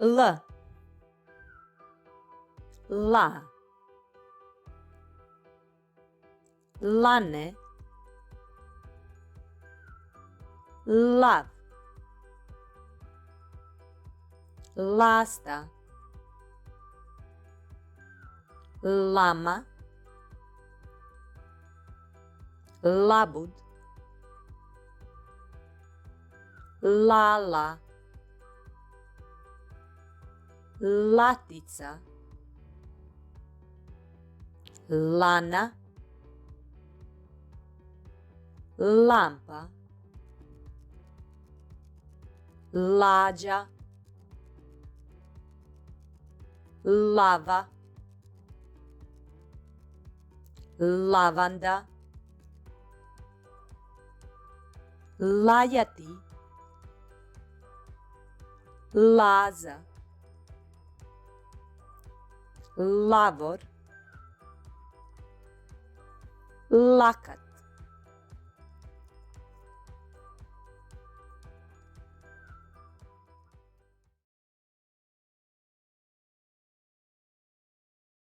L, la, lane, lav, lasta, lama, labud, lala, latica, lana, lampa, lađa, lava, lavanda, lajati, laza, lavor, lakat,